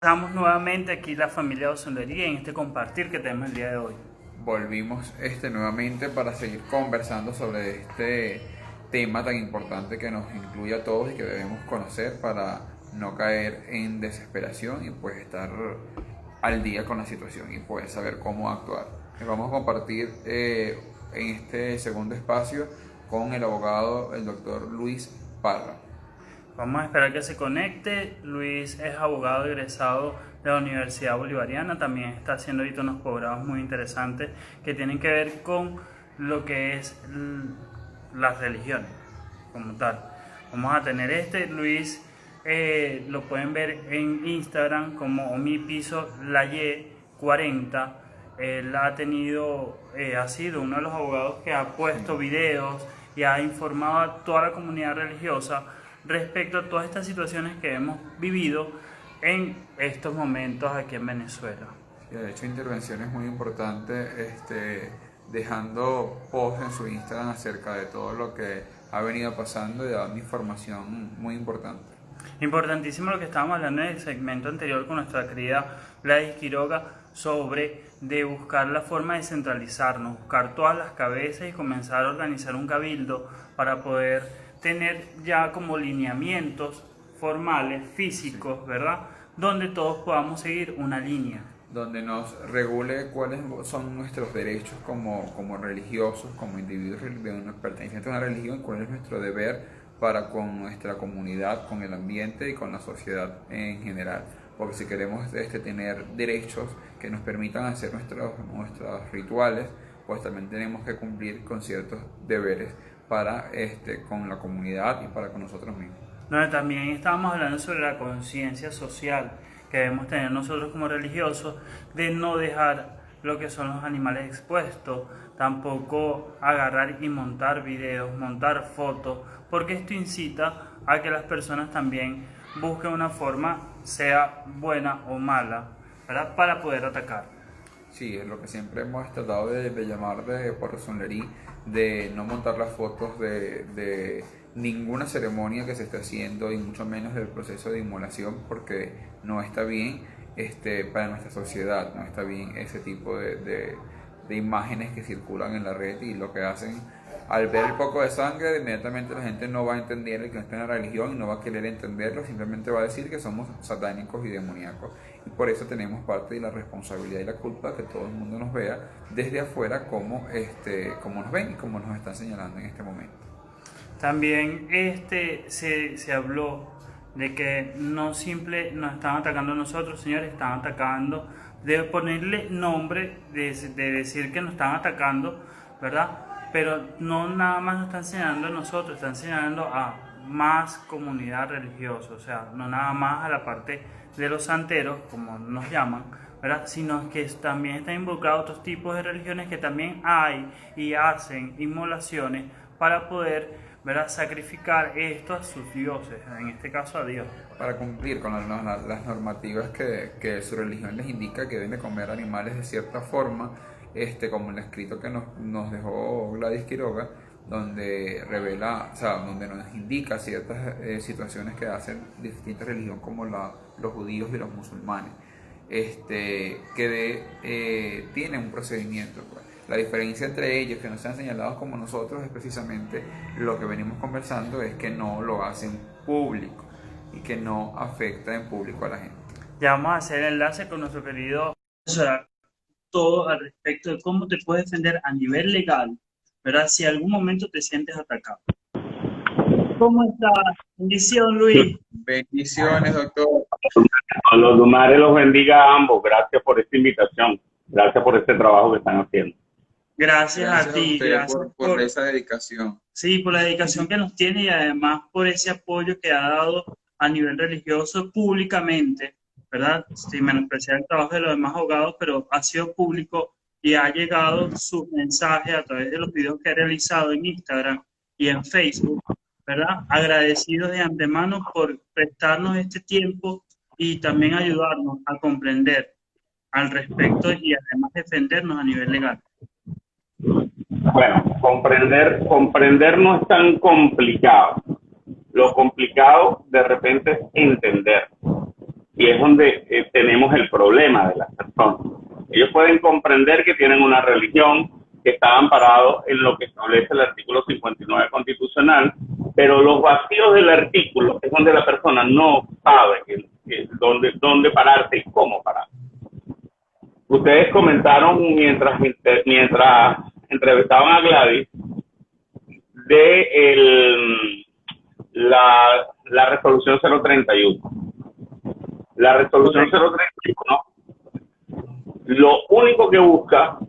Estamos nuevamente aquí la familia Osolería en este compartir que tenemos el día de hoy. Volvimos nuevamente para seguir conversando sobre este tema tan importante que nos incluye a todos y que debemos conocer para no caer en desesperación y pues estar al día con la situación y poder saber cómo actuar. Les vamos a compartir en este segundo espacio con el abogado, el doctor Luis Parra. Vamos a esperar que se conecte. Luis es abogado egresado de la Universidad Bolivariana. También está haciendo ahorita unos programas muy interesantes que tienen que ver con lo que es las religiones como tal. Vamos a tener Luis, lo pueden ver en Instagram como omipiso.laye40. Él ha sido uno de los abogados que ha puesto videos y ha informado a toda la comunidad religiosa respecto a todas estas situaciones que hemos vivido en estos momentos aquí en Venezuela. Y ha hecho intervenciones muy importantes, dejando posts en su Instagram acerca de todo lo que ha venido pasando y dando información muy importante. Importantísimo lo que estábamos hablando en el segmento anterior con nuestra querida Gladys Quiroga sobre de buscar la forma de centralizarnos, buscar todas las cabezas y comenzar a organizar un cabildo para poder tener ya como lineamientos formales, físicos, ¿verdad? Donde todos podamos seguir una línea. Donde nos regule cuáles son nuestros derechos como religiosos, como individuos pertenecientes a una religión, y cuál es nuestro deber para con nuestra comunidad, con el ambiente y con la sociedad en general. Porque si queremos tener derechos que nos permitan hacer nuestros rituales, pues también tenemos que cumplir con ciertos deberes para con la comunidad y para con nosotros mismos. Donde también estábamos hablando sobre la conciencia social que debemos tener nosotros como religiosos de no dejar lo que son los animales expuestos, tampoco agarrar y montar videos, montar fotos, porque esto incita a que las personas también busquen una forma, sea buena o mala, ¿verdad? Para poder atacar. Sí, es lo que siempre hemos tratado de llamar de porrosonería, de no montar las fotos de ninguna ceremonia que se esté haciendo y mucho menos del proceso de inmolación porque no está bien para nuestra sociedad, no está bien ese tipo de imágenes que circulan en la red y lo que hacen al ver el poco de sangre, inmediatamente la gente no va a entender el que no está en la religión y no va a querer entenderlo, simplemente va a decir que somos satánicos y demoníacos. Y por eso tenemos parte de la responsabilidad y la culpa que todo el mundo nos vea desde afuera como nos ven y como nos están señalando en este momento. También se habló de que no simple nos están atacando a nosotros, señores, están atacando, de ponerle nombre, de decir que nos están atacando, ¿verdad? Pero no nada más nos están señalando a nosotros, están señalando a más comunidad religiosa, o sea, no nada más a la parte de los santeros, como nos llaman, ¿verdad? Sino que también están involucrados otros tipos de religiones que también hay y hacen inmolaciones para poder, ¿verdad?, sacrificar esto a sus dioses, en este caso a Dios. Para cumplir con las normativas que su religión les indica que deben de comer animales de cierta forma, como el escrito que nos dejó Gladys Quiroga, donde revela, o sea, donde nos indica ciertas situaciones que hacen distintas religiones como los judíos y los musulmanes, tienen un procedimiento, pues. La diferencia entre ellos, que no sean señalados como nosotros, es precisamente lo que venimos conversando, es que no lo hacen público y que no afecta en público a la gente. Ya vamos a hacer el enlace con nuestro querido profesor, todo al respecto de cómo te puedes defender a nivel legal, ¿verdad? Si en algún momento te sientes atacado. ¿Cómo estás? Bendición, Luis. Bendiciones, doctor. Los lunares los bendiga a ambos. Gracias por esta invitación. Gracias por este trabajo que están haciendo. Gracias a Gracias a ti, usted gracias por esa dedicación. sí, por la dedicación que nos tiene y además por ese apoyo que ha dado a nivel religioso públicamente, ¿verdad? Sin menospreciar el trabajo de los demás abogados, pero ha sido público y ha llegado su mensaje a través de los videos que ha realizado en Instagram y en Facebook, ¿verdad? Agradecidos de antemano por prestarnos este tiempo y también ayudarnos a comprender al respecto y además defendernos a nivel legal. Bueno, comprender no es tan complicado. Lo complicado de repente es entender. y es donde tenemos el problema de las personas. Ellos pueden comprender que tienen una religión, que está amparado en lo que establece el artículo 59 constitucional, pero los vacíos del artículo es donde la persona no sabe dónde pararse y cómo pararse. Ustedes comentaron mientras entrevistaban a Gladys de la resolución 031. La resolución 031 lo único que busca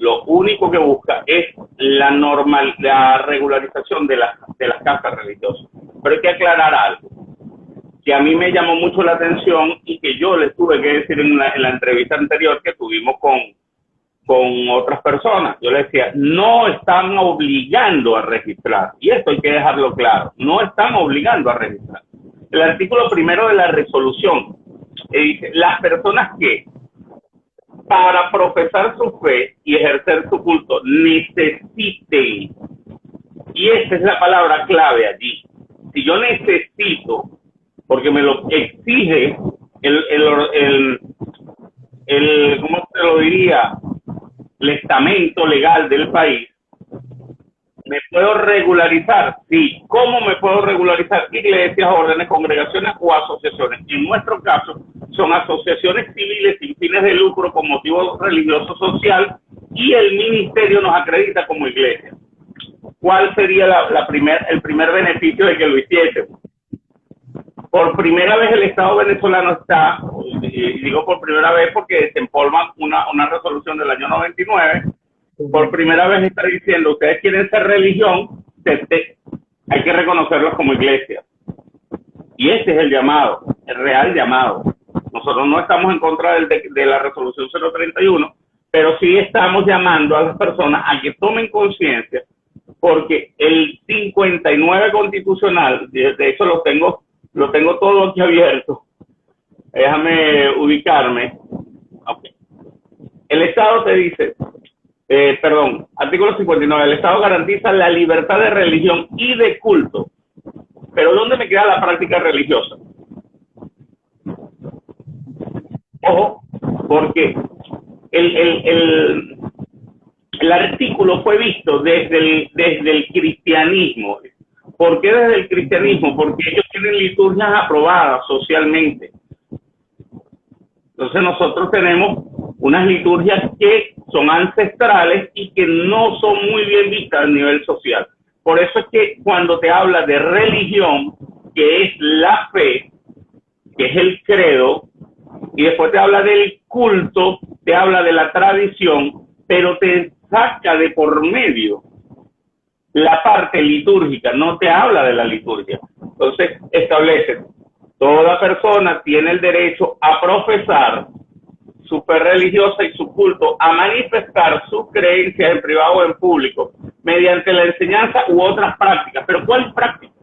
es la regularización de las casas religiosas. Pero hay que aclarar algo que a mí me llamó mucho la atención y que yo les tuve que decir en la entrevista anterior que tuvimos con otras personas. Yo les decía, no están obligando a registrar, y esto hay que dejarlo claro, no están obligando a registrar. El artículo primero de la resolución dice, las personas que para profesar su fe y ejercer su culto necesiten, y esa es la palabra clave allí, si yo necesito, porque me lo exige ¿cómo te lo diría? El estamento legal del país, ¿me puedo regularizar? Sí. ¿Cómo me puedo regularizar? Iglesias, órdenes, congregaciones o asociaciones. En nuestro caso, son asociaciones civiles sin fines de lucro con motivo religioso social y el ministerio nos acredita como iglesia. ¿Cuál sería el primer beneficio de que lo hiciésemos? Por primera vez el Estado venezolano está, y digo por primera vez porque se empolva una resolución del año 99, por primera vez está diciendo, ustedes quieren ser religión, hay que reconocerlos como iglesia. Y ese es el llamado, el real llamado. Nosotros no estamos en contra de la resolución 031, pero sí estamos llamando a las personas a que tomen conciencia, porque el 59 constitucional, de hecho lo tengo todo aquí abierto, déjame ubicarme. Okay. El Estado te dice, artículo 59, el Estado garantiza la libertad de religión y de culto, pero ¿dónde me queda la práctica religiosa? Ojo, porque el artículo fue visto desde el cristianismo. ¿Por qué desde el cristianismo? Porque ellos tienen liturgias aprobadas socialmente. Entonces nosotros tenemos unas liturgias que son ancestrales y que no son muy bien vistas a nivel social. Por eso es que cuando te habla de religión, que es la fe, que es el credo, y después te habla del culto, te habla de la tradición, pero te saca de por medio la parte litúrgica, no te habla de la liturgia. Entonces establece, toda persona tiene el derecho a profesar su fe religiosa y su culto, a manifestar sus creencias en privado o en público, mediante la enseñanza u otras prácticas. ¿Pero cuáles prácticas?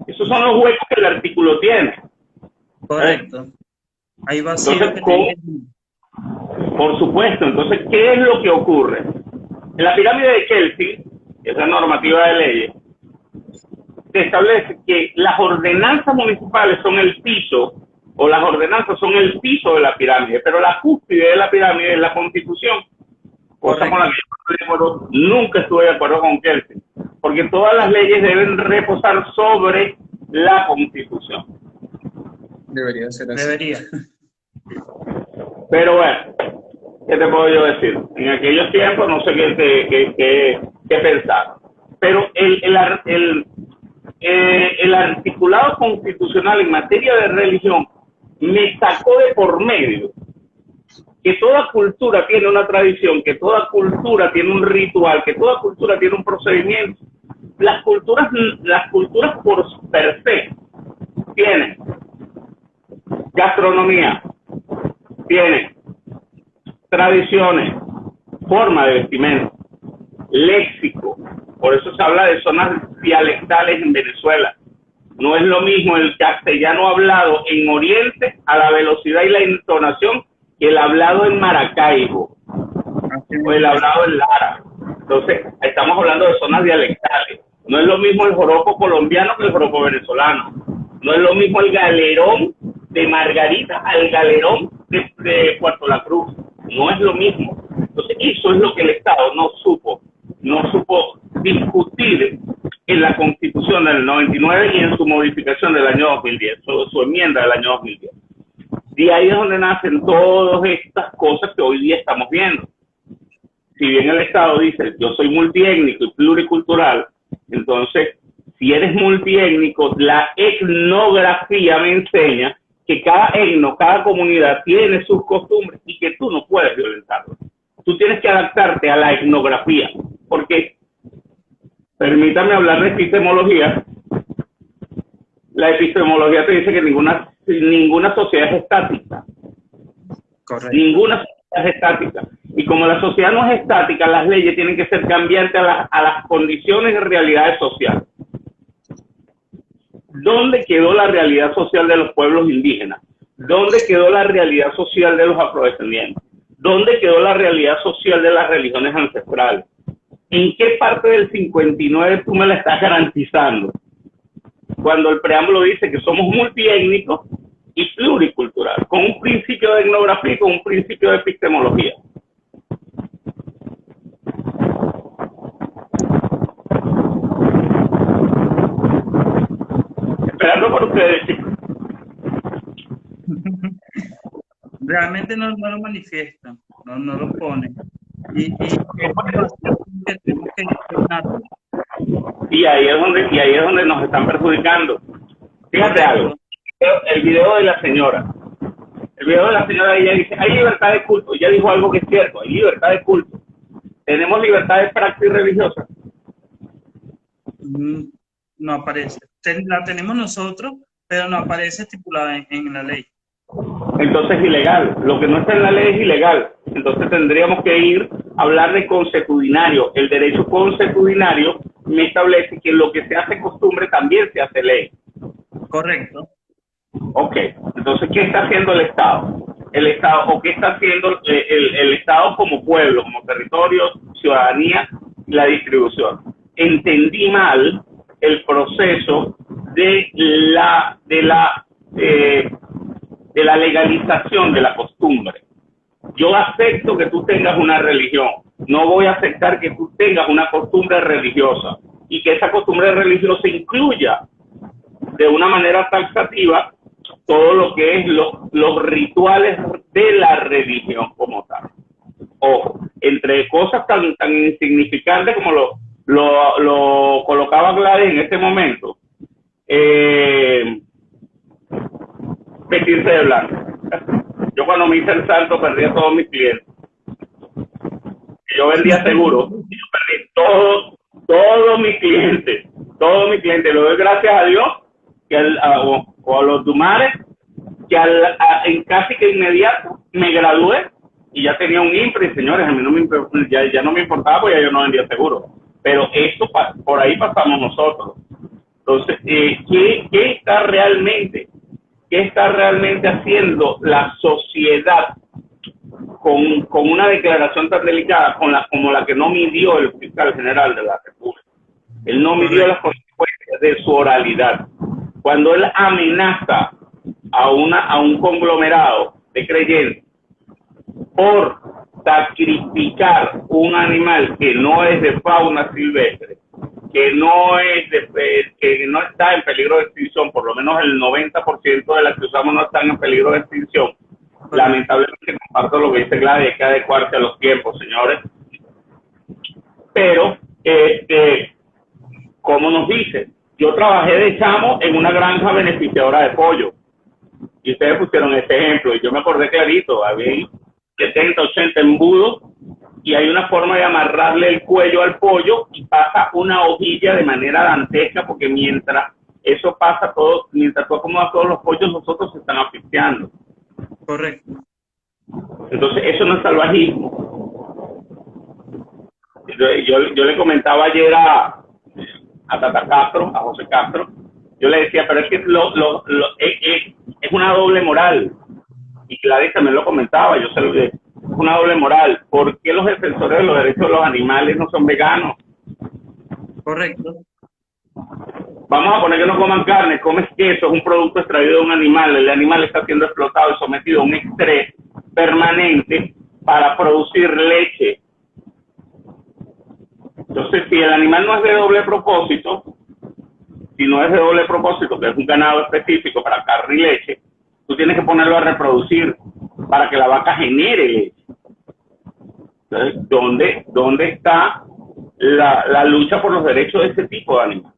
Esos son los huecos que el artículo tiene. Correcto. Hay vacío. Entonces, por supuesto, entonces, ¿qué es lo que ocurre? En la pirámide de Kelvin, que es la normativa de leyes, se establece que las ordenanzas municipales son el piso, o las ordenanzas son el piso de la pirámide, pero la cúspide de la pirámide es la Constitución, cosa con la que yo nunca estuve de acuerdo con Kelvin, porque todas las leyes deben reposar sobre la Constitución. Debería ser así. Debería. Pero bueno, ¿qué te puedo yo decir? En aquellos tiempos no sé qué pensar. Pero el articulado constitucional en materia de religión me sacó de por medio que toda cultura tiene una tradición, que toda cultura tiene un ritual, que toda cultura tiene un procedimiento. Las culturas por per se tienen gastronomía, tienen tradiciones, forma de vestimenta, léxico. Por eso se habla de zonas dialectales en Venezuela. No es lo mismo el castellano hablado en Oriente a la velocidad y la entonación que el hablado en Maracaibo o el hablado en Lara. Entonces, estamos hablando de zonas dialectales. No es lo mismo el joropo colombiano que el joropo venezolano. No es lo mismo el galerón de Margarita al galerón de Puerto La Cruz. No es lo mismo. Entonces, eso es lo que el Estado no supo discutir en la Constitución del 99 y en su modificación del año 2010, su enmienda del año 2010. Y ahí es donde nacen todas estas cosas que hoy día estamos viendo. Si bien el Estado dice, yo soy multiétnico y pluricultural, entonces, si eres multiétnico, la etnografía me enseña que cada comunidad tiene sus costumbres y que tú no puedes violentarlo. Tú tienes que adaptarte a la etnografía, porque, permítame hablar de epistemología, la epistemología te dice que ninguna sociedad es estática. Correcto. Ninguna sociedad es estática. Y como la sociedad no es estática, las leyes tienen que ser cambiantes a las condiciones y realidades sociales. ¿Dónde quedó la realidad social de los pueblos indígenas? ¿Dónde quedó la realidad social de los afrodescendientes? ¿Dónde quedó la realidad social de las religiones ancestrales? ¿En qué parte del 59 tú me la estás garantizando? Cuando el preámbulo dice que somos multiétnicos y pluricultural, con un principio de etnografía y con un principio de epistemología. Esperando por ustedes, chicos. Realmente no lo manifiestan, no lo ponen. Y ahí es donde nos están perjudicando. Fíjate algo, el video de la señora. Ella dice, hay libertad de culto. Ella dijo algo que es cierto, hay libertad de culto. ¿Tenemos libertad de práctica religiosa? No aparece. La tenemos nosotros, pero no aparece estipulada en la ley. Entonces es ilegal. Lo que no está en la ley es ilegal. Entonces tendríamos que ir a hablar de consuetudinario. El derecho consuetudinario me establece que lo que se hace costumbre también se hace ley. Correcto. Ok. Entonces, ¿qué está haciendo el Estado? ¿O qué está haciendo el Estado como pueblo, como territorio, ciudadanía, la distribución? Entendí mal el proceso de la legalización de la costumbre. Yo acepto que tú tengas una religión, no voy a aceptar que tú tengas una costumbre religiosa y que esa costumbre religiosa incluya de una manera taxativa todo lo que es los rituales de la religión como tal. Ojo, entre cosas tan insignificantes como lo colocaba Gladys en este momento, vestirse de blanco. Yo cuando me hice el salto perdí a todos mis clientes. Yo vendía seguros, yo perdí todos mis clientes. Le doy gracias a Dios que o a los Dumares, que en casi que inmediato me gradué y ya tenía un IMPRE, señores, a mí ya no me importaba porque ya yo no vendía seguro. Pero esto, por ahí pasamos nosotros. Entonces, ¿qué está realmente haciendo la sociedad con una declaración tan delicada como la que no midió el fiscal general de la República? Él no midió las consecuencias de su oralidad. Cuando él amenaza a un conglomerado de creyentes por sacrificar un animal que no es de fauna silvestre, que no está en peligro de extinción, por lo menos el 90% de las que usamos no están en peligro de extinción. Lamentablemente comparto lo que dice Gladys, hay que adecuarse a los tiempos, señores. Pero, como nos dice, yo trabajé de chamo en una granja beneficiadora de pollo. Y ustedes pusieron este ejemplo, y yo me acordé clarito, había 70, 80 embudos, y hay una forma de amarrarle el cuello al pollo y pasa una hojilla de manera dantesca, porque mientras eso pasa mientras tú acomodas todos los pollos, los otros se están asfixiando. Correcto. Entonces, eso no es salvajismo. Yo le comentaba ayer a Tata Castro, a José Castro, yo le decía, pero es que es una doble moral. Y Gladys también lo comentaba, yo se lo dije, es una doble moral. ¿Por qué los defensores de los derechos de los animales no son veganos? Correcto. vamos a poner que no coman carne, comes queso, es un producto extraído de un animal, el animal está siendo explotado y sometido a un estrés permanente para producir leche. Entonces, si el animal no es de doble propósito, si no es de doble propósito, que es un ganado específico para carne y leche, tú tienes que ponerlo a reproducir para que la vaca genere leche. Entonces, ¿dónde está la lucha por los derechos de ese tipo de animales?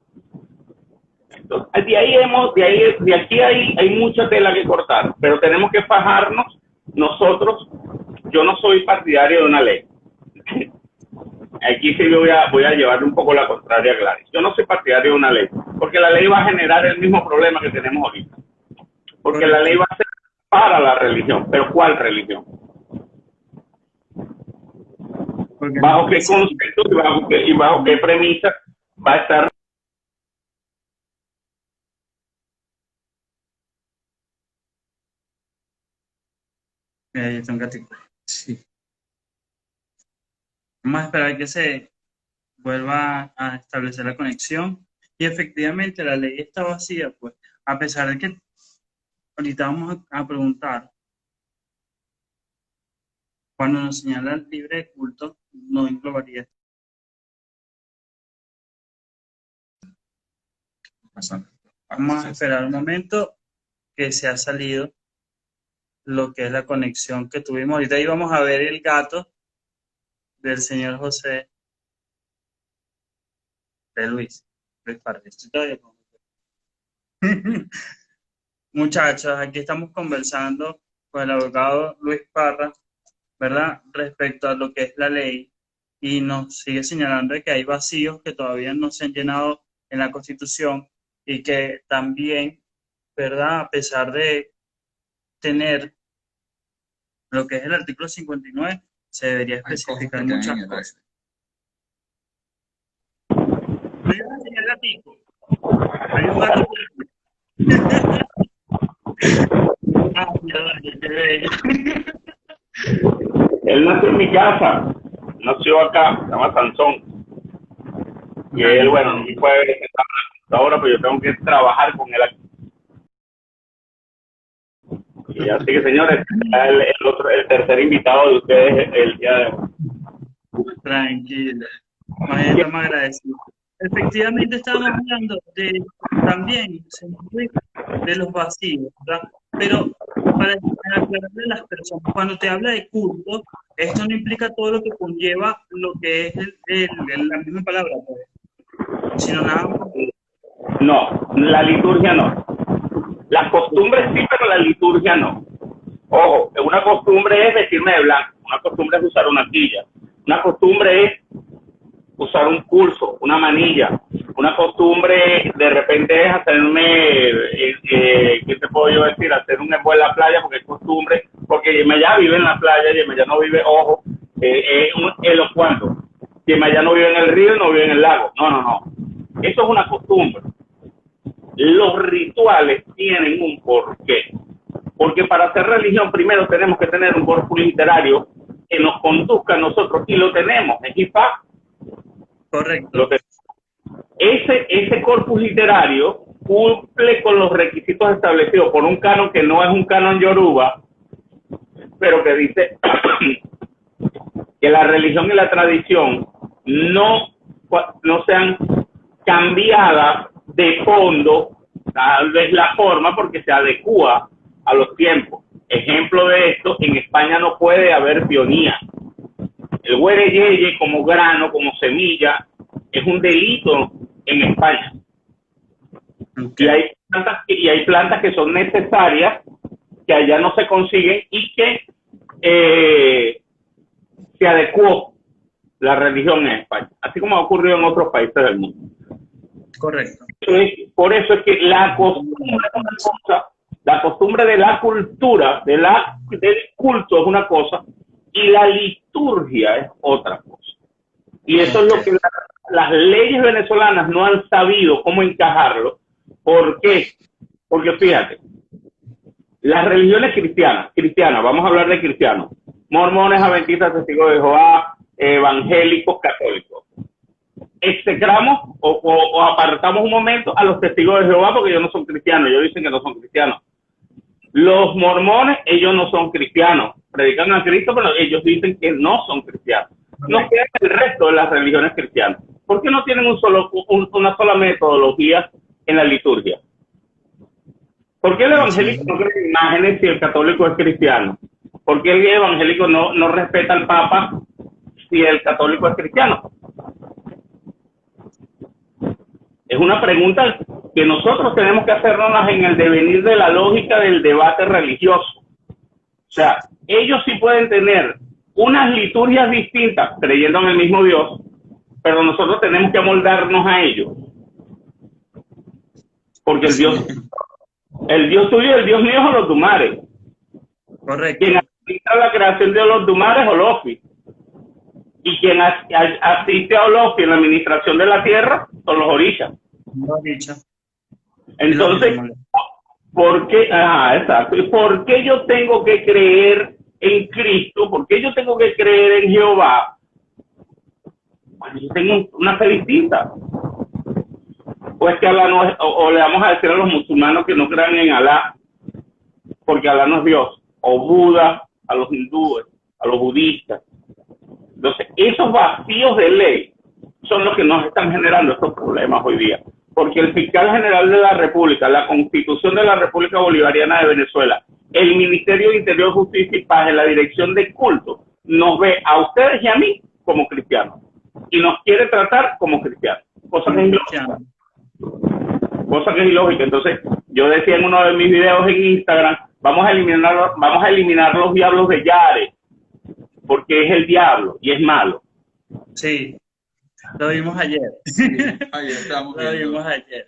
Entonces, de aquí hay mucha tela que cortar, pero tenemos que fajarnos nosotros. Yo no soy partidario de una ley. Aquí sí voy a llevarle un poco la contraria a Gladys. Yo no soy partidario de una ley, porque la ley va a generar el mismo problema que tenemos ahorita. Porque la ley va a ser para la religión, pero ¿cuál religión? ¿Bajo qué concepto y bajo qué premisa va a estar? Ahí está un gatito. Sí. Vamos a esperar que se vuelva a establecer la conexión. Y efectivamente la ley está vacía, pues, a pesar de que ahorita vamos a preguntar, cuando nos señala el libre de culto, no englobaría. Vamos a esperar un momento que se ha salido lo que es la conexión que tuvimos. Ahorita íbamos a ver el gato del señor José de Luis Parra. Estoy todavía con- Muchachos, aquí estamos conversando con el abogado Luis Parra, ¿verdad? Respecto a lo que es la ley, y nos sigue señalando de que hay vacíos que todavía no se han llenado en la Constitución y que también, ¿verdad? A pesar de tener lo que es el artículo 59, se debería especificar muchas cosas. No iba a enseñar gatito. Hay un gato. Ah, qué bello. Él nació en mi casa, nació acá, se llama Sansón. Y él, bueno, no puede estar en la computadora, pero yo tengo que trabajar con él aquí. Y así que, señores, el tercer invitado de ustedes el día de hoy. Tranquila. Más bien estamos agradecidos. Efectivamente estábamos hablando de también, señor Luis, de los vacíos, ¿verdad? Pero para aclararle a las personas, cuando te habla de culto, esto no implica todo lo que conlleva lo que es la misma palabra, pues, sino nada más. No, la liturgia no. Las costumbres sí, pero la liturgia no. Ojo, una costumbre es vestirme de blanco, una costumbre es usar una quilla, una costumbre es usar un pulso, una manilla, una costumbre de repente es hacerme, ¿qué te puedo yo decir? Hacer un embudo en la playa porque es costumbre, porque Yemayá vive en la playa, Yemayá no vive, ojo, en los cuantos. Yemayá no vive en el río y no vive en el lago. No. Eso es una costumbre. Los rituales tienen un porqué. Porque para hacer religión primero tenemos que tener un corpus literario que nos conduzca a nosotros, y lo tenemos, es IFA. Correcto. Ese corpus literario cumple con los requisitos establecidos por un canon que no es un canon yoruba, pero que dice que la religión y la tradición no sean cambiadas de fondo, tal vez la forma, porque se adecua a los tiempos. Ejemplo de esto, en España no puede haber pionía. El huereyeye como grano, como semilla, es un delito en España. Okay. Y hay plantas que son necesarias, que allá no se consiguen, y que se adecuó la religión en España, así como ha ocurrido en otros países del mundo. Correcto. Por eso es que la costumbre de la cultura, del culto es una cosa, y la liturgia es otra cosa. Y eso es lo que las leyes venezolanas no han sabido cómo encajarlo. ¿Por qué? Porque fíjate, las religiones cristianas, vamos a hablar de cristianos, mormones, adventistas, testigos de Jehová, evangélicos, católicos. execramos o apartamos un momento a los testigos de Jehová porque ellos no son cristianos, ellos dicen que no son cristianos. Los mormones, ellos no son cristianos, predican a Cristo, pero ellos dicen que no son cristianos. No queda el resto de las religiones cristianas. ¿Por qué no tienen una sola metodología en la liturgia? ¿Por qué el evangélico no cree en imágenes si el católico es cristiano? ¿Por qué el evangélico no respeta al Papa si el católico es cristiano? Es una pregunta que nosotros tenemos que hacernos en el devenir de la lógica del debate religioso. O sea, ellos sí pueden tener unas liturgias distintas creyendo en el mismo Dios, pero nosotros tenemos que amoldarnos a ellos. Porque el Dios tuyo y el Dios mío es Olodumare. Correcto. Quien administra la creación de Olodumare es Olofi. Y quien asiste a Olofi en la administración de la tierra son los orishas. Entonces, ¿por qué? Exacto. ¿Y por qué yo tengo que creer en Cristo? ¿Por qué yo tengo que creer en Jehová? Bueno, yo tengo una fe distinta. O es que Alá no es, o le vamos a decir a los musulmanes que no crean en Alá, porque Alá no es Dios. O Buda, a los hindúes, a los budistas. Entonces, esos vacíos de ley son los que nos están generando estos problemas hoy día. Porque el fiscal general de la República, la Constitución de la República Bolivariana de Venezuela, el Ministerio de Interior, Justicia y Paz, en la Dirección de Culto, nos ve a ustedes y a mí como cristianos. Y nos quiere tratar como cristianos. Cosa que es ilógica. Cosa que es ilógica. Entonces, yo decía en uno de mis videos en Instagram, vamos a eliminar los diablos de Yare, porque es el diablo y es malo. Sí, lo vimos ayer. Sí, ayer estamos Lo vimos ayer.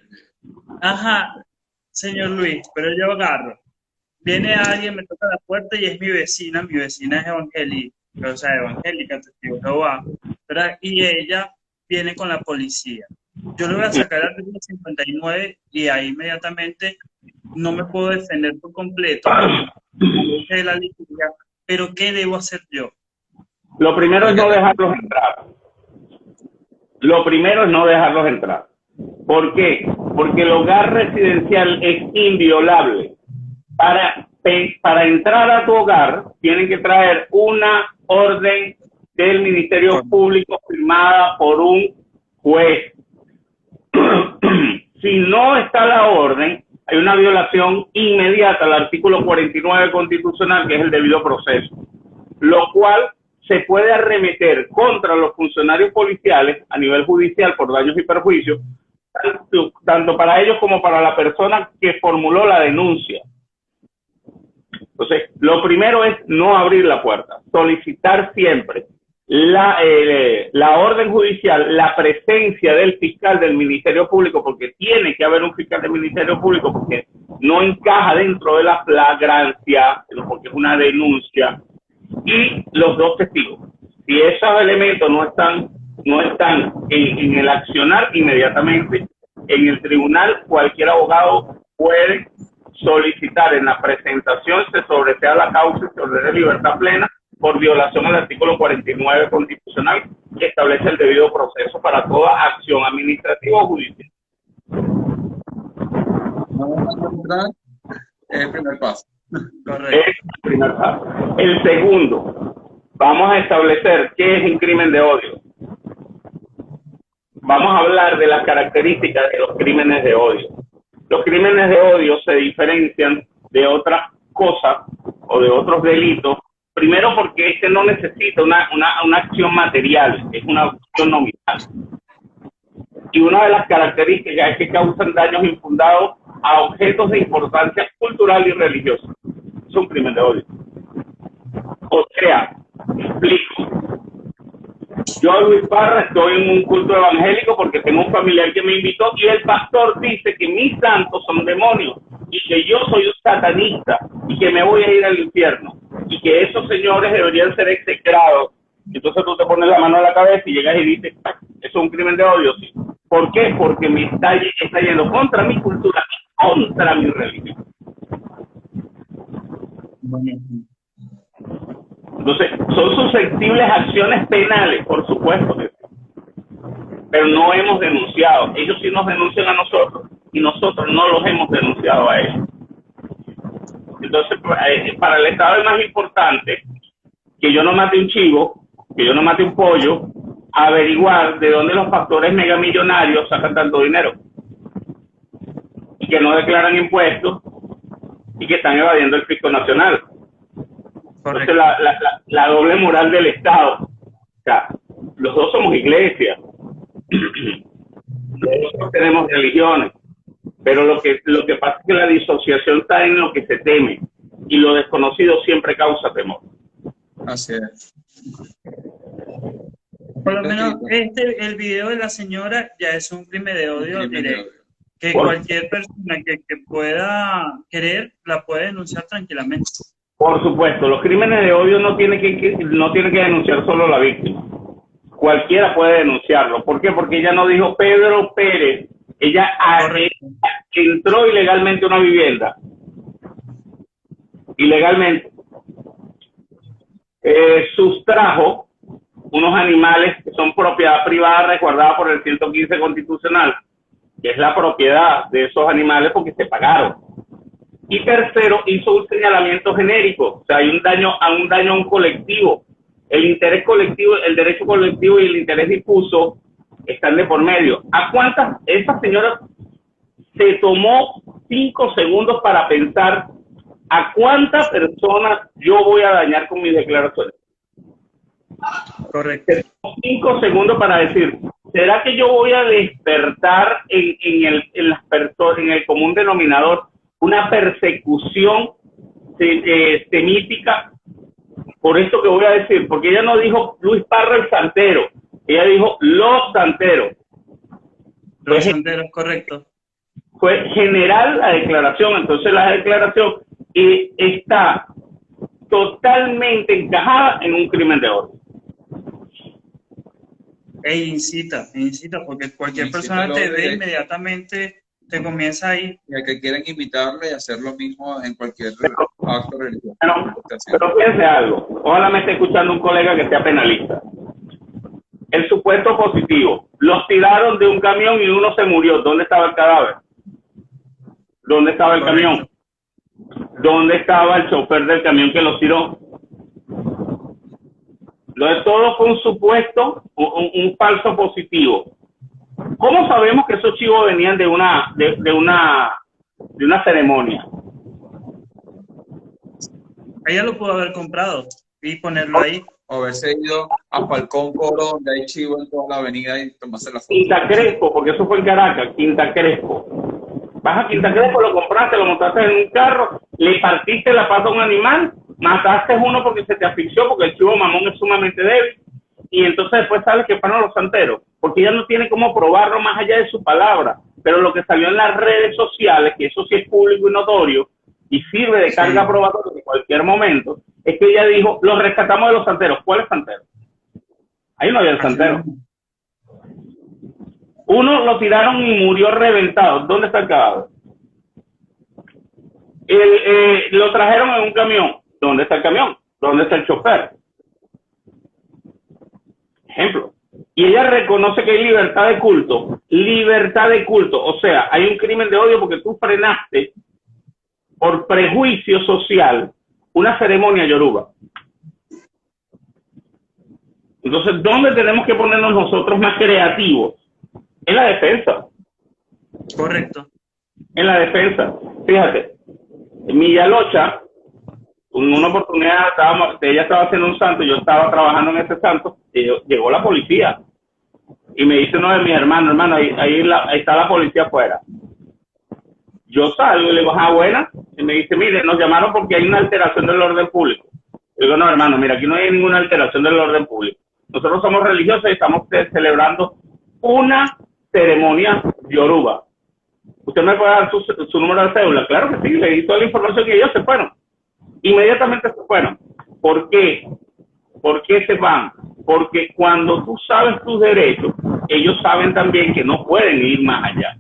Ajá, señor Luis, pero yo agarro. Viene alguien, me toca la puerta y es mi vecina es evangélica, o sea, evangélica, testigo de Jehová, ¿verdad? Y ella viene con la policía. Yo le voy a sacar el artículo 59 y ahí inmediatamente no me puedo defender por completo de la liturgia, pero ¿qué debo hacer yo? Lo primero es no dejarlos entrar. Lo primero es no dejarlos entrar. ¿Por qué? Porque el hogar residencial es inviolable. Para entrar a tu hogar, tienen que traer una orden del Ministerio Público firmada por un juez. Si no está la orden, hay una violación inmediata al artículo 49 constitucional, que es el debido proceso, lo cual se puede arremeter contra los funcionarios policiales a nivel judicial por daños y perjuicios, tanto para ellos como para la persona que formuló la denuncia. Entonces, lo primero es no abrir la puerta, solicitar siempre la orden judicial, la presencia del fiscal del Ministerio Público, porque tiene que haber un fiscal del Ministerio Público, porque no encaja dentro de la flagrancia, porque es una denuncia, y los dos testigos. Si esos elementos no están en el accionar inmediatamente, en el tribunal cualquier abogado puede solicitar en la presentación se sobresea la causa y se ordene libertad plena por violación al artículo 49 constitucional que establece el debido proceso para toda acción administrativa o judicial. Vamos a encontrar el primer paso. Correcto. Es el primer paso. El segundo, vamos a establecer qué es un crimen de odio. Vamos a hablar de las características de los crímenes de odio. Los crímenes de odio se diferencian de otras cosas o de otros delitos. Primero porque este no necesita una acción material, es una acción nominal. Y una de las características es que causan daños infundados a objetos de importancia cultural y religiosa. Es un crimen de odio. O sea, explico. Yo, Luis Parra, estoy en un culto evangélico porque tengo un familiar que me invitó y el pastor dice que mis santos son demonios y que yo soy un satanista y que me voy a ir al infierno y que esos señores deberían ser execrados. Entonces tú te pones la mano en la cabeza y llegas y dices, eso es un crimen de odio, sí. ¿Por qué? Porque me está yendo contra mi cultura y contra mi religión. Entonces, son susceptibles a acciones penales, por supuesto que sí. pero no hemos denunciado. Ellos sí nos denuncian a nosotros y nosotros no los hemos denunciado a ellos. Entonces, para el Estado es más importante que yo no mate un chivo, que yo no mate un pollo, averiguar de dónde los factores megamillonarios sacan tanto dinero y que no declaran impuestos y que están evadiendo el fisco nacional. Entonces, la doble moral del Estado. O sea, los dos somos iglesias, nosotros tenemos religiones, pero lo que pasa es que la disociación está en lo que se teme y lo desconocido siempre causa temor. Así es. Por lo menos el video de la señora ya es un crimen de odio directo, que Bueno, cualquier persona que pueda querer la puede denunciar tranquilamente. por supuesto, los crímenes de odio no tiene que denunciar solo la víctima. Cualquiera puede denunciarlo. ¿Por qué? Porque ella no dijo Pedro Pérez. Ella entró ilegalmente a una vivienda. Ilegalmente. Sustrajo unos animales que son propiedad privada resguardada por el 115 constitucional, que es la propiedad de esos animales porque se pagaron. Y tercero, hizo un señalamiento genérico, o sea, hay un daño a un colectivo. El interés colectivo, el derecho colectivo y el interés difuso están de por medio. ¿A cuántas? Esa señora se tomó 5 segundos para pensar a cuántas personas yo voy a dañar con mis declaraciones. Correcto. 5 segundos para decir, ¿será que yo voy a despertar en el común denominador una persecución semítica por esto que voy a decir? Porque ella no dijo Luis Parra el Santero, ella dijo los Santeros. Los Santeros, correcto. Fue general la declaración, entonces la declaración está totalmente encajada en un crimen de odio. Incita, porque cualquier persona te ve inmediatamente, te comienza a ir. Y a que quieren invitarle y hacer lo mismo en cualquier acto religioso. Pero fíjense algo, ojalá me esté escuchando un colega que sea penalista. El supuesto positivo, los tiraron de un camión y uno se murió. ¿Dónde estaba el cadáver? ¿Dónde estaba el camión? ¿Dónde estaba el chofer del camión que los tiró? Lo de todo fue un supuesto, un falso positivo. ¿Cómo sabemos que esos chivos venían de una ceremonia? Ella lo pudo haber comprado y ponerlo ahí. O haberse ido a Falcón Coro, donde hay chivo en toda la avenida y tomarse la foto. Quinta Crespo, porque eso fue en Caracas, Quinta Crespo. Vas a Quinta Crespo, lo compraste, lo montaste en un carro, le partiste la pata a un animal, mataste uno porque se te asfixió, porque el chivo mamón es sumamente débil, y entonces después sale que fueron los santeros, porque ella no tiene cómo probarlo más allá de su palabra, pero lo que salió en las redes sociales, que eso sí es público y notorio, y sirve de carga probatoria en cualquier momento, es que ella dijo, los rescatamos de los santeros. ¿Cuáles santeros? Ahí no había el santero. Uno lo tiraron y murió reventado. ¿Dónde está el cadáver? Lo trajeron en un camión. ¿Dónde está el camión? ¿Dónde está el chofer? Ejemplo. Y ella reconoce que hay libertad de culto. Libertad de culto. O sea, hay un crimen de odio porque tú frenaste por prejuicio social una ceremonia yoruba. Entonces, ¿dónde tenemos que ponernos nosotros más creativos? En la defensa. Correcto. En la defensa. Fíjate, en Millalocha, en una oportunidad, ella estaba haciendo un santo, yo estaba trabajando en ese santo, y llegó la policía. Y me dice uno de mis hermanos, ahí está la policía afuera. Yo salgo y le digo, buena. Y me dice, mire, nos llamaron porque hay una alteración del orden público. Yo digo, no, hermano, mira, aquí no hay ninguna alteración del orden público. Nosotros somos religiosos y estamos celebrando una ceremonia yoruba. ¿Usted me puede dar su número de cédula? Claro que sí, le di toda la información y ellos se fueron. Inmediatamente se fueron. ¿Por qué? ¿Por qué se van? Porque cuando tú sabes tus derechos, ellos saben también que no pueden ir más allá.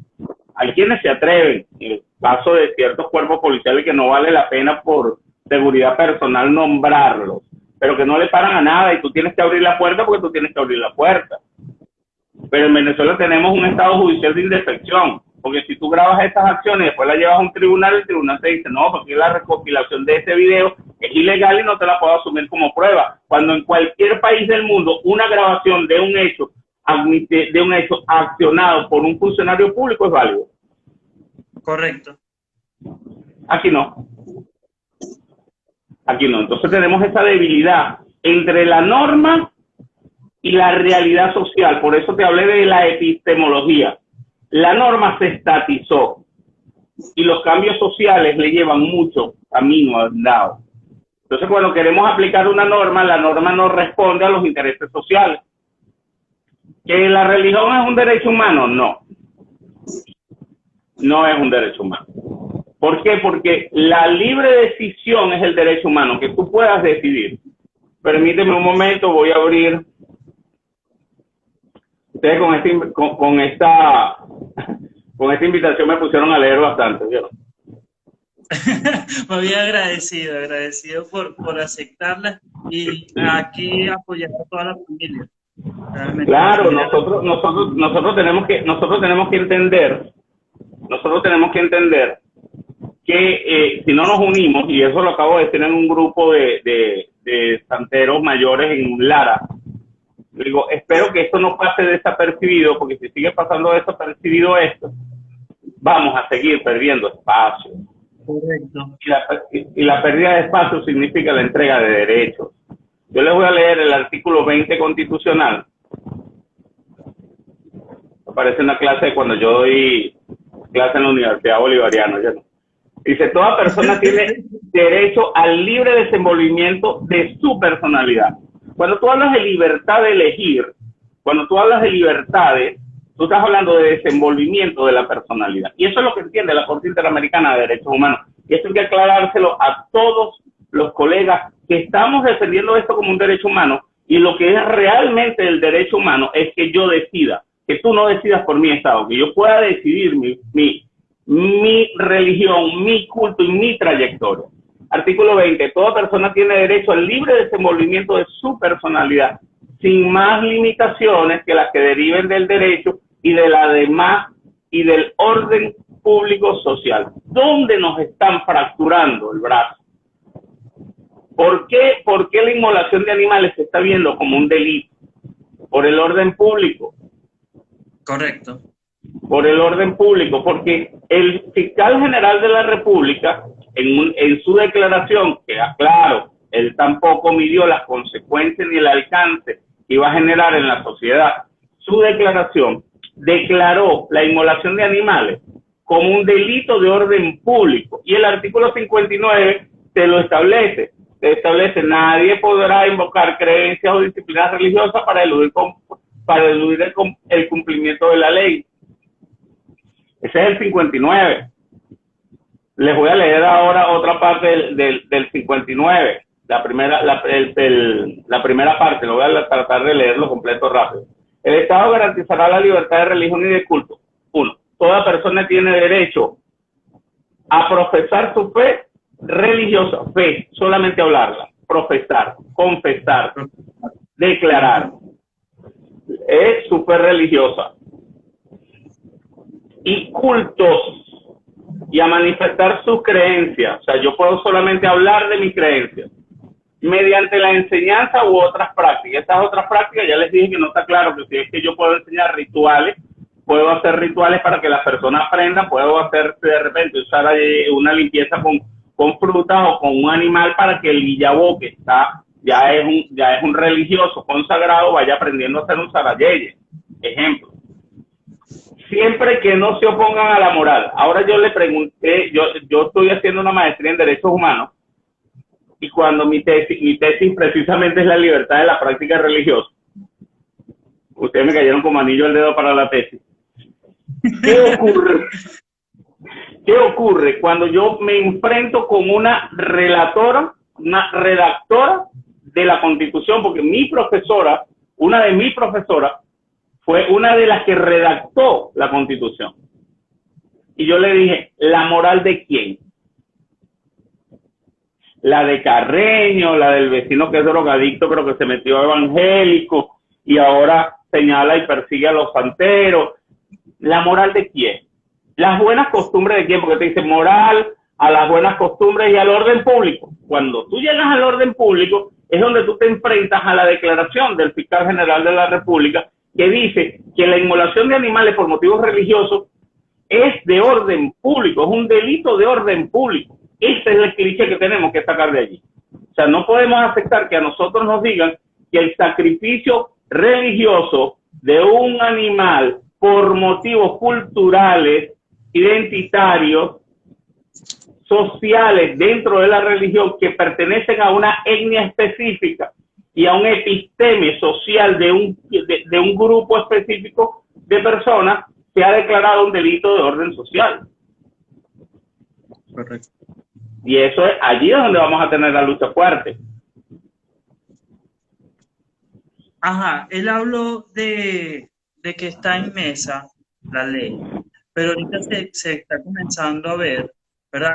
Hay quienes se atreven, en el caso de ciertos cuerpos policiales que no vale la pena por seguridad personal nombrarlos, pero que no le paran a nada y tú tienes que abrir la puerta porque tú tienes que abrir la puerta. pero en Venezuela tenemos un estado judicial de indefección, porque si tú grabas estas acciones y después las llevas a un tribunal, el tribunal te dice, no, porque la recopilación de este video es ilegal y no te la puedo asumir como prueba, cuando en cualquier país del mundo una grabación de un hecho accionado por un funcionario público es válido. Correcto. Aquí no. Aquí no. Entonces tenemos esa debilidad entre la norma y la realidad social. Por eso te hablé de la epistemología. La norma se estatizó y los cambios sociales le llevan mucho camino andado. Entonces, cuando queremos aplicar una norma, la norma no responde a los intereses sociales. ¿Que la religión es un derecho humano? No. No es un derecho humano. ¿Por qué? Porque la libre decisión es el derecho humano, que tú puedas decidir. Permíteme un momento, voy a abrir. Ustedes con esta invitación me pusieron a leer bastante, ¿vieron? Muy bien, agradecido por aceptarla y aquí apoyar a toda la familia. Realmente, claro, nosotros tenemos que entender que si no nos unimos, y eso lo acabo de decir en un grupo de santeros mayores en Lara, digo, espero que esto no pase desapercibido, porque si sigue pasando desapercibido esto, vamos a seguir perdiendo espacio. Correcto. Y la pérdida de espacio significa la entrega de derechos. Yo les voy a leer el artículo 20 constitucional. Me parece una clase de cuando yo doy clase en la Universidad Bolivariana. ¿Ya no? Dice, toda persona tiene derecho al libre desenvolvimiento de su personalidad. Cuando tú hablas de libertad de elegir, cuando tú hablas de libertades, tú estás hablando de desenvolvimiento de la personalidad. Y eso es lo que entiende la Corte Interamericana de Derechos Humanos. Y esto hay que aclarárselo a todos los colegas que estamos defendiendo esto como un derecho humano. Y lo que es realmente el derecho humano es que yo decida, que tú no decidas por mi estado, que yo pueda decidir mi religión, mi culto y mi trayectoria. Artículo 20. Toda persona tiene derecho al libre desenvolvimiento de su personalidad, sin más limitaciones que las que deriven del derecho y de la demás y del orden público social. ¿Dónde nos están fracturando el brazo? ¿Por qué la inmolación de animales se está viendo como un delito? Por el orden público. Correcto. Por el orden público, porque el fiscal general de la República, en su declaración, que claro, él tampoco midió las consecuencias ni el alcance que iba a generar en la sociedad, su declaración declaró la inmolación de animales como un delito de orden público. Y el artículo 59 te lo establece. Te establece, nadie podrá invocar creencias o disciplinas religiosas para eludir el cumplimiento de la ley. Ese es el 59. Les voy a leer ahora otra parte del 59. La primera parte, lo voy a tratar de leerlo completo rápido. El Estado garantizará la libertad de religión y de culto. 1. Toda persona tiene derecho a profesar su fe religiosa. Fe, solamente hablarla. Profesar, confesar, declarar. Es su fe religiosa. Y cultos, y a manifestar sus creencias. O sea, yo puedo solamente hablar de mis creencias mediante la enseñanza u otras prácticas. Estas otras prácticas ya les dije que no está claro, que si es que yo puedo enseñar rituales, puedo hacer rituales para que las personas aprendan, puedo hacer de repente usar una limpieza con frutas o con un animal para que el guillabó, que ya es un religioso consagrado, vaya aprendiendo a hacer un sarayeye. Ejemplo. Siempre que no se opongan a la moral. Ahora yo le pregunté, yo estoy haciendo una maestría en Derechos Humanos, y cuando mi tesis precisamente es la libertad de la práctica religiosa. Ustedes me cayeron como anillo al dedo para la tesis. ¿Qué ocurre? ¿Qué ocurre cuando yo me enfrento con una redactora de la Constitución? Porque una de mis profesoras, fue una de las que redactó la Constitución. Y yo le dije, ¿la moral de quién? La de Carreño, la del vecino que es drogadicto, creo que se metió evangélico, y ahora señala y persigue a los santeros. ¿La moral de quién? ¿Las buenas costumbres de quién? Porque te dice moral a las buenas costumbres y al orden público. Cuando tú llegas al orden público es donde tú te enfrentas a la declaración del fiscal general de la República que dice que la inmolación de animales por motivos religiosos es de orden público, es un delito de orden público. Ese es el cliché que tenemos que sacar de allí. O sea, no podemos aceptar que a nosotros nos digan que el sacrificio religioso de un animal por motivos culturales, identitarios, sociales dentro de la religión que pertenecen a una etnia específica y a un episteme social de un grupo específico de personas, se ha declarado un delito de orden social. Correcto. Y eso es allí donde vamos a tener la lucha fuerte. Ajá, él habló de que está en mesa la ley, pero ahorita se está comenzando a ver, ¿verdad?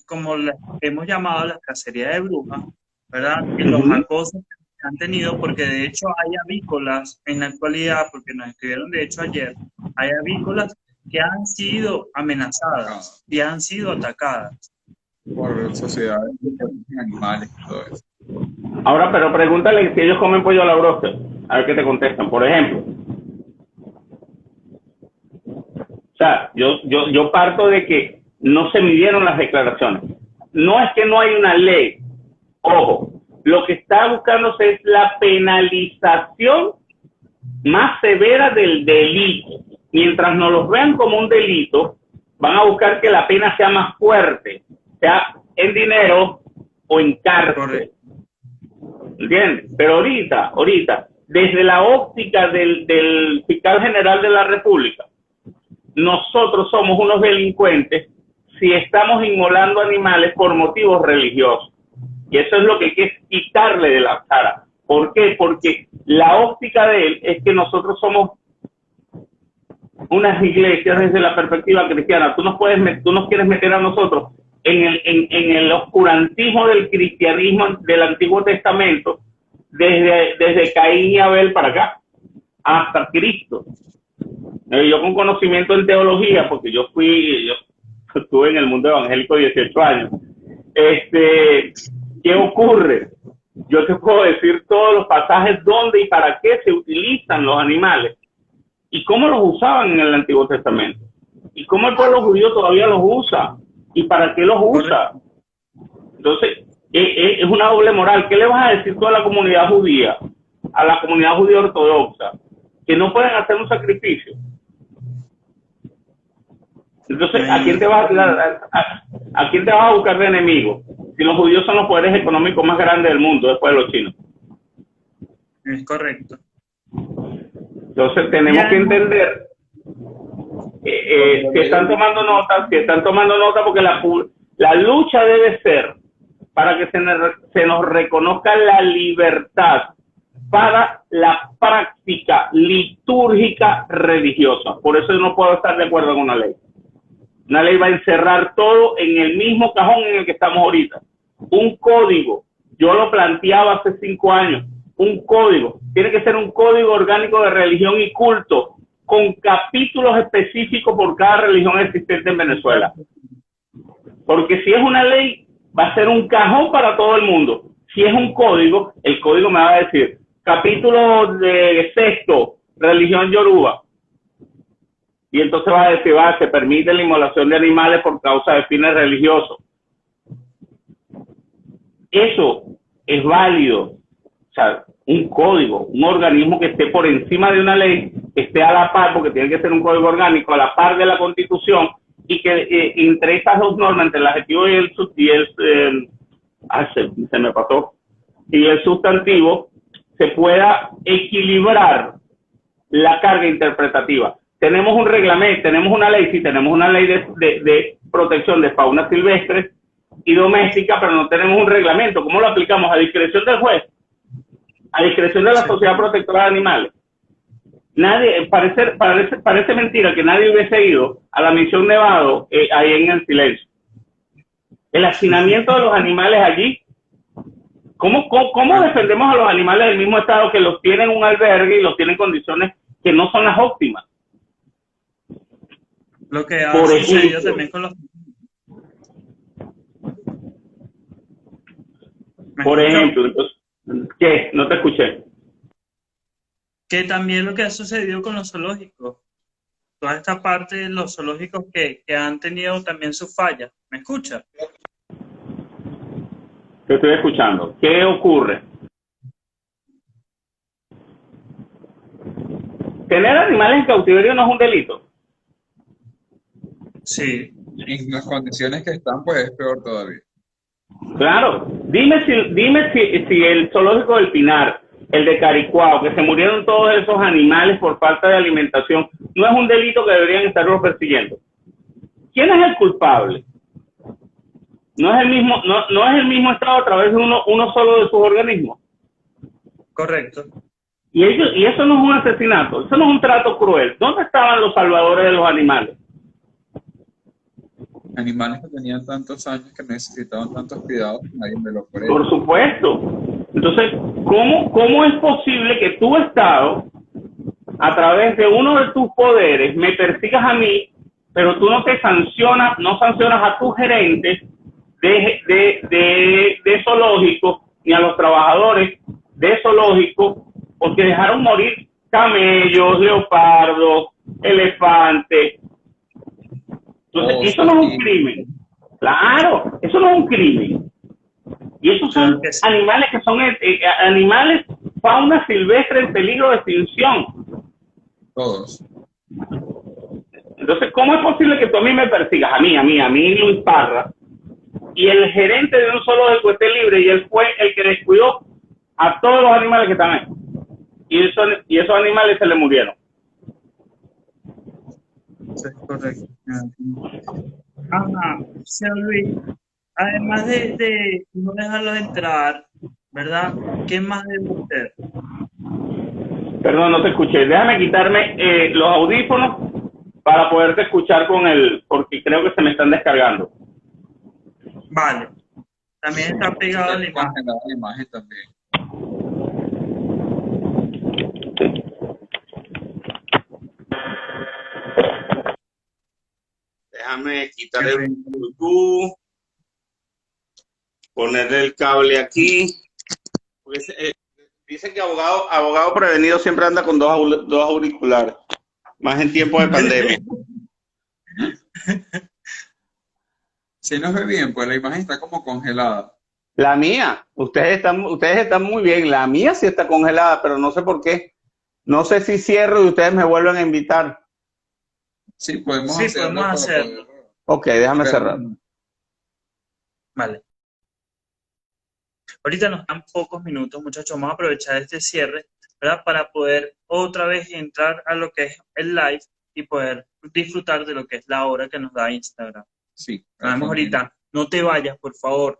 Como la hemos llamado la cacería de brujas, ¿verdad? En los acosos que han tenido, porque de hecho hay avícolas en la actualidad, porque nos escribieron de hecho ayer, hay avícolas que han sido amenazadas y han sido atacadas. Por sociedades de animales y todo eso. Ahora, pero pregúntale si ellos comen pollo a la broster, a ver qué te contestan. Por ejemplo, o sea, yo parto de que no se midieron las declaraciones. No es que no hay una ley. Ojo, lo que está buscándose es la penalización más severa del delito. Mientras no los vean como un delito, van a buscar que la pena sea más fuerte, sea en dinero o en cárcel. ¿Entiendes? Pero ahorita, desde la óptica del fiscal general de la República, nosotros somos unos delincuentes si estamos inmolando animales por motivos religiosos. Y eso es lo que hay que quitarle de la cara. ¿Por qué? Porque la óptica de él es que nosotros somos unas iglesias desde la perspectiva cristiana. Tú nos quieres meter a nosotros en el oscurantismo del cristianismo del Antiguo Testamento, desde Caín y Abel para acá, hasta Cristo. Yo con conocimiento en teología, porque yo estuve en el mundo evangélico 18 años. ¿Qué ocurre? Yo te puedo decir todos los pasajes dónde y para qué se utilizan los animales y cómo los usaban en el Antiguo Testamento y cómo el pueblo judío todavía los usa y para qué los usa. Entonces, es una doble moral. ¿Qué le vas a decir tú a la comunidad judía, a la comunidad judía ortodoxa, que no pueden hacer un sacrificio? Entonces, ¿a quién te vas a buscar de enemigo? Si los judíos son los poderes económicos más grandes del mundo después de los chinos. Es correcto. Entonces, tenemos que entender si están tomando nota, porque la lucha debe ser para que se nos reconozca la libertad para la práctica litúrgica religiosa. Por eso yo no puedo estar de acuerdo con una ley. Una ley va a encerrar todo en el mismo cajón en el que estamos ahorita. Un código, yo lo planteaba hace 5 años, un código, tiene que ser un código orgánico de religión y culto, con capítulos específicos por cada religión existente en Venezuela. Porque si es una ley, va a ser un cajón para todo el mundo. Si es un código, el código me va a decir, capítulo de 6º, religión yoruba. Y entonces va a decir, se permite la inmolación de animales por causa de fines religiosos. Eso es válido. O sea, un código, un organismo que esté por encima de una ley, que esté a la par, porque tiene que ser un código orgánico, a la par de la Constitución, y que entre estas dos normas, entre el adjetivo y el sustantivo, se pueda equilibrar la carga interpretativa. Tenemos un reglamento, tenemos una ley, sí, tenemos una ley de protección de fauna silvestre y doméstica, pero no tenemos un reglamento. ¿Cómo lo aplicamos? A discreción del juez, a discreción de la Sociedad Protectora de Animales. Nadie, parece mentira que nadie hubiese ido a la misión Nevado ahí en el silencio. El hacinamiento de los animales allí, ¿Cómo defendemos a los animales del mismo estado que los tienen en un albergue y los tienen en condiciones que no son las óptimas? Lo que ha Por sucedido ejemplo. también con los... ¿Me Por escuchó? ejemplo, entonces, ¿qué? No te escuché. Que también lo que ha sucedido con los zoológicos. Toda esta parte de los zoológicos que han tenido también sus fallas. ¿Me escucha? Te estoy escuchando. ¿Qué ocurre? Tener animales en cautiverio no es un delito. Sí. En las condiciones que están, pues es peor todavía. Claro. Dime si el zoológico del Pinar, el de Caricuao, que se murieron todos esos animales por falta de alimentación, no es un delito que deberían estarlos persiguiendo. ¿Quién es el culpable? No es el mismo Estado a través de uno solo de sus organismos. Correcto. Y eso no es un asesinato, eso no es un trato cruel. ¿Dónde estaban los salvadores de los animales? Animales que tenían tantos años que necesitaban tantos cuidados, nadie me lo por Por supuesto. Entonces, ¿cómo es posible que tu Estado, a través de uno de tus poderes, me persigas a mí, pero tú no sancionas a tus gerentes de zoológicos ni a los trabajadores de zoológicos porque dejaron morir camellos, leopardos, elefantes? Entonces, eso no es un crimen. Claro, eso no es un crimen. Y esos son animales que son animales, fauna silvestre en peligro de extinción. Todos. Entonces, ¿cómo es posible que tú a mí me persigas? A mí, Luis Parra, y el gerente de un zoológico esté libre y él fue el que descuidó a todos los animales que están ahí? Y esos animales se le murieron. Sí, correcto. Ajá, señor Luis, además de no dejarlos entrar, ¿verdad? ¿Qué más debe hacer? Perdón, no te escuché. Déjame quitarme los audífonos para poderte escuchar porque creo que se me están descargando. Vale. También está pegado a la imagen. La imagen también. Déjame quitar el Bluetooth, ponerle el cable aquí. Dicen que abogado prevenido siempre anda con dos auriculares, más en tiempo de pandemia. Si nos ve bien, pues la imagen está como congelada. La mía, ustedes están muy bien. La mía sí está congelada, pero no sé por qué. No sé si cierro y ustedes me vuelven a invitar. Sí, podemos Sí, hacerlo. podemos hacerlo. Ok, déjame cerrar. Vale. Ahorita nos dan pocos minutos, muchachos. Vamos a aprovechar este cierre, ¿verdad? Para poder otra vez entrar a lo que es el live y poder disfrutar de lo que es la hora que nos da Instagram. Sí. Nos vemos ahorita. No te vayas, por favor.